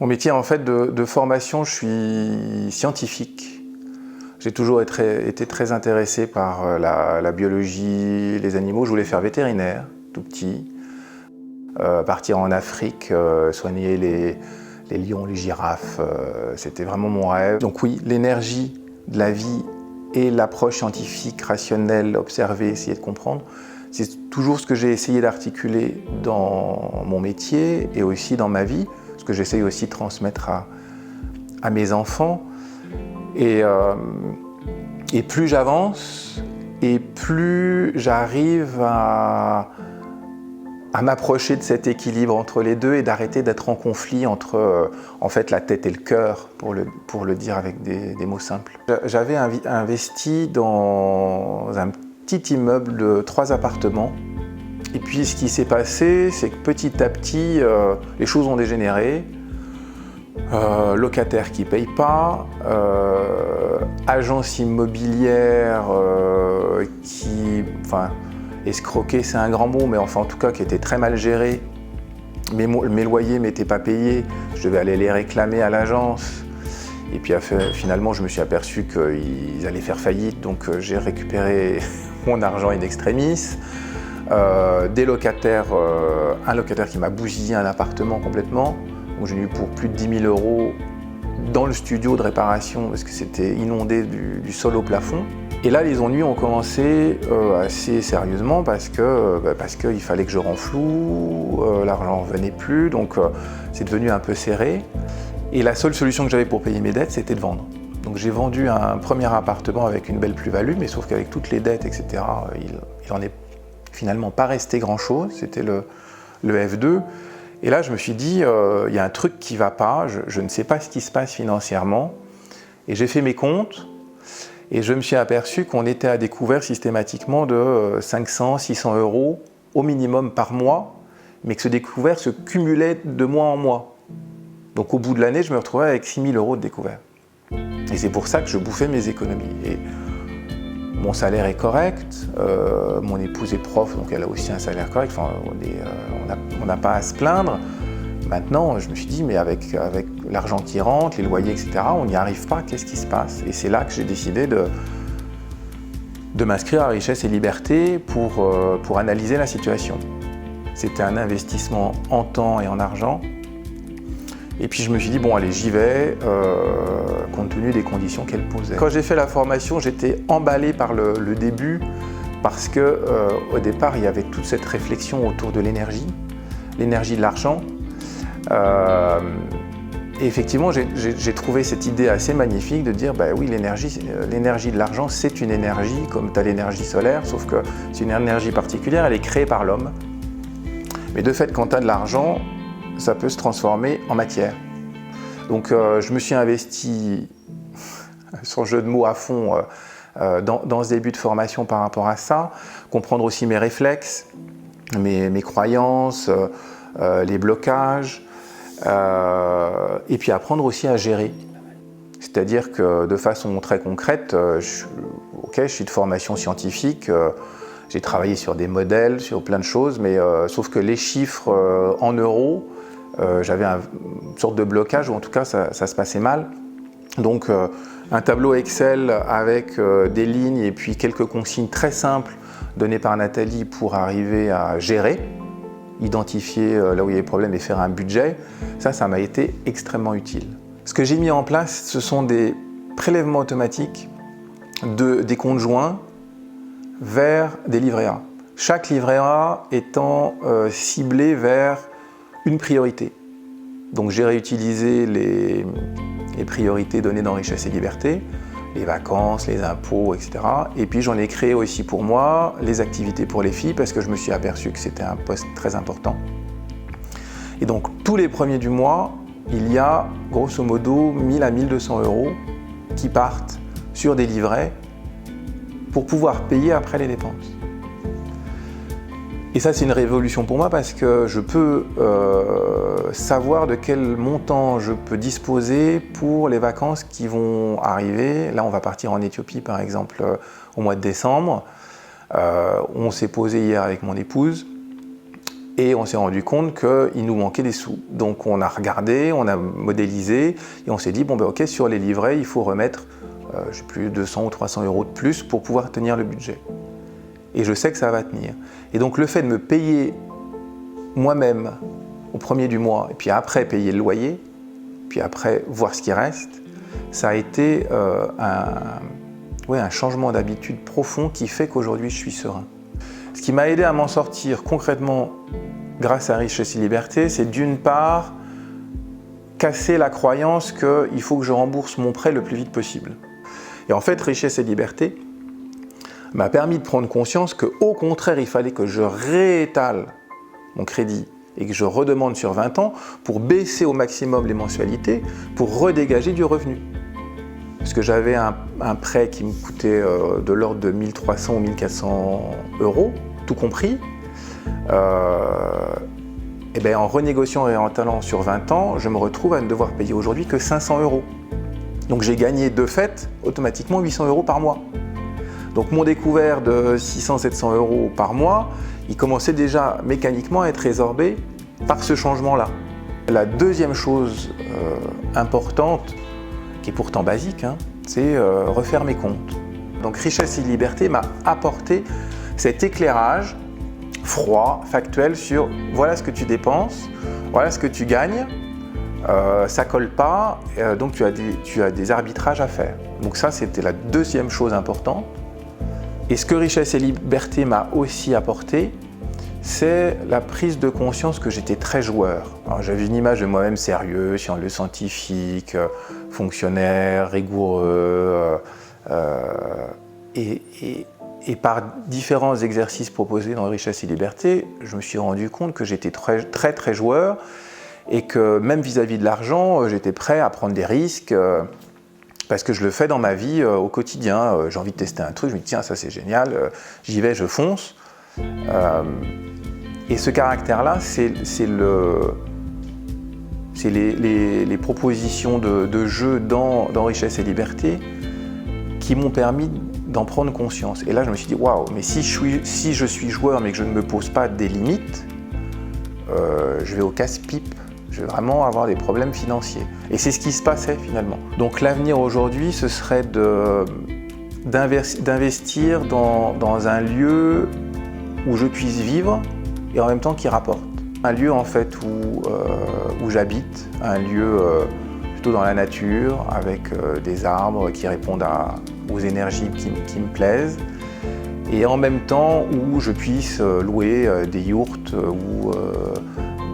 Mon métier, en fait, de formation, je suis scientifique. J'ai toujours été très intéressé par la biologie, les animaux. Je voulais faire vétérinaire, tout petit. Partir en Afrique, soigner les lions, les girafes, c'était vraiment mon rêve. Donc oui, l'énergie de la vie et l'approche scientifique, rationnelle, observer, essayer de comprendre, c'est toujours ce que j'ai essayé d'articuler dans mon métier et aussi dans ma vie, ce que j'essaye aussi de transmettre à mes enfants. Et plus j'avance, et plus j'arrive à m'approcher de cet équilibre entre les deux et d'arrêter d'être en conflit entre en fait, la tête et le cœur, pour le dire avec des mots simples. J'avais investi dans un petit immeuble de 3 appartements. Et puis ce qui s'est passé, c'est que petit à petit, les choses ont dégénéré. Locataires qui ne payent pas, agence immobilière qui... escroquer, c'est un grand mot, mais enfin en tout cas qui était très mal géré. Mes loyers ne m'étaient pas payés, je devais aller les réclamer à l'agence. Et puis finalement, je me suis aperçu qu'ils allaient faire faillite, donc j'ai récupéré mon argent in extremis. Des locataires, un locataire qui m'a bousillé un appartement complètement. Donc j'ai eu pour plus de 10 000 € dans le studio de réparation parce que c'était inondé du sol au plafond. Et là, les ennuis ont commencé assez sérieusement parce qu'il fallait que je renfloue, l'argent ne venait plus, donc c'est devenu un peu serré. Et la seule solution que j'avais pour payer mes dettes, c'était de vendre. Donc j'ai vendu un premier appartement avec une belle plus-value, mais sauf qu'avec toutes les dettes, etc., il n'en est finalement pas resté grand-chose, c'était le F2. Et là, je me suis dit, il y a un truc qui ne va pas, je ne sais pas ce qui se passe financièrement. Et j'ai fait mes comptes. Et je me suis aperçu qu'on était à découvert systématiquement de 500, 600 € au minimum par mois, mais que ce découvert se cumulait de mois en mois. Donc au bout de l'année, je me retrouvais avec 6 000 € de découvert. Et c'est pour ça que je bouffais mes économies. Et mon salaire est correct, mon épouse est prof, donc elle a aussi un salaire correct, enfin, on n'a pas à se plaindre. Maintenant, je me suis dit, mais avec l'argent qui rentre, les loyers, etc., on n'y arrive pas, qu'est-ce qui se passe? Et c'est là que j'ai décidé de m'inscrire à Richesse et Liberté pour analyser la situation. C'était un investissement en temps et en argent. Et puis je me suis dit, bon allez, j'y vais, compte tenu des conditions qu'elle posait. Quand j'ai fait la formation, j'étais emballé par le début, parce qu'au départ, il y avait toute cette réflexion autour de l'énergie de l'argent. Et effectivement, j'ai trouvé cette idée assez magnifique de dire, bah oui, l'énergie de l'argent, c'est une énergie comme tu as l'énergie solaire, sauf que c'est une énergie particulière, elle est créée par l'homme. Mais de fait, quand tu as de l'argent, ça peut se transformer en matière. Donc je me suis investi, sans jeu de mots à fond, dans ce début de formation par rapport à ça, comprendre aussi mes réflexes, mes croyances, les blocages, et puis apprendre aussi à gérer. C'est-à-dire que de façon très concrète, je suis de formation scientifique, j'ai travaillé sur des modèles, sur plein de choses, mais sauf que les chiffres en euros, j'avais une sorte de blocage, ou en tout cas ça se passait mal. Donc un tableau Excel avec des lignes et puis quelques consignes très simples données par Nathalie pour arriver à gérer, identifier là où il y a des problèmes et faire un budget, ça m'a été extrêmement utile. Ce que j'ai mis en place, ce sont des prélèvements automatiques des comptes joints vers des livrets A. Chaque livret A étant ciblé vers une priorité. Donc j'ai réutilisé les priorités données dans Richesse et Liberté, les vacances, les impôts, etc. Et puis j'en ai créé aussi pour moi les activités pour les filles parce que je me suis aperçu que c'était un poste très important. Et donc tous les premiers du mois, il y a grosso modo 1000 à 1200 € qui partent sur des livrets pour pouvoir payer après les dépenses. Et ça, c'est une révolution pour moi parce que je peux savoir de quel montant je peux disposer pour les vacances qui vont arriver. Là, on va partir en Éthiopie, par exemple, au mois de décembre. On s'est posé hier avec mon épouse Et on s'est rendu compte qu'il nous manquait des sous. Donc on a regardé, on a modélisé et on s'est dit, bon ben ok, sur les livrets, il faut remettre, je sais plus, 200 ou 300 € de plus pour pouvoir tenir le budget. Et je sais que ça va tenir. Et donc le fait de me payer moi-même au premier du mois, et puis après payer le loyer, puis après voir ce qui reste, ça a été un changement d'habitude profond qui fait qu'aujourd'hui je suis serein. Ce qui m'a aidé à m'en sortir concrètement grâce à Richesse et Liberté, c'est d'une part casser la croyance qu'il faut que je rembourse mon prêt le plus vite possible. Et en fait, Richesse et Liberté m'a permis de prendre conscience qu'au contraire, il fallait que je réétale mon crédit et que je redemande sur 20 ans pour baisser au maximum les mensualités, pour redégager du revenu. Parce que j'avais un prêt qui me coûtait de l'ordre de 1 300 ou 1 400 €, tout compris. Et bien, en renégociant et en talent sur 20 ans, je me retrouve à ne devoir payer aujourd'hui que 500 €. Donc j'ai gagné de fait automatiquement 800 € par mois. Donc mon découvert de 600-700 € par mois, il commençait déjà mécaniquement à être résorbé par ce changement-là. La deuxième chose importante, qui est pourtant basique, hein, c'est refaire mes comptes. Donc Richesse et Liberté m'a apporté cet éclairage froid, factuel sur voilà ce que tu dépenses, voilà ce que tu gagnes, ça colle pas, donc tu as des arbitrages à faire. Donc ça, c'était la deuxième chose importante. Et ce que Richesse et Liberté m'a aussi apporté, c'est la prise de conscience que j'étais très joueur. J'avais une image de moi-même sérieux, scientifique, fonctionnaire, rigoureux, et par différents exercices proposés dans Richesse et Liberté, je me suis rendu compte que j'étais très joueur et que même vis-à-vis de l'argent, j'étais prêt à prendre des risques parce que je le fais dans ma vie au quotidien. J'ai envie de tester un truc, je me dis tiens, ça c'est génial, j'y vais, je fonce. Et ce caractère-là, c'est les propositions de jeu dans Richesse et Liberté qui m'ont permis d'en prendre conscience. Et là, je me suis dit, waouh, mais si je suis joueur mais que je ne me pose pas des limites, je vais au casse-pipe. Je vais vraiment avoir des problèmes financiers. Et c'est ce qui se passait finalement. Donc l'avenir aujourd'hui, ce serait d'investir dans un lieu où je puisse vivre et en même temps qui rapporte. Un lieu en fait où j'habite, un lieu plutôt dans la nature, avec des arbres qui répondent aux énergies qui me plaisent, et en même temps où je puisse louer des yurts ou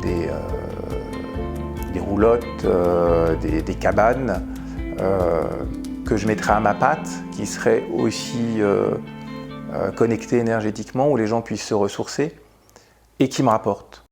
des roulottes, des cabanes que je mettrais à ma patte, qui seraient aussi connectées énergétiquement, où les gens puissent se ressourcer et qui me rapportent.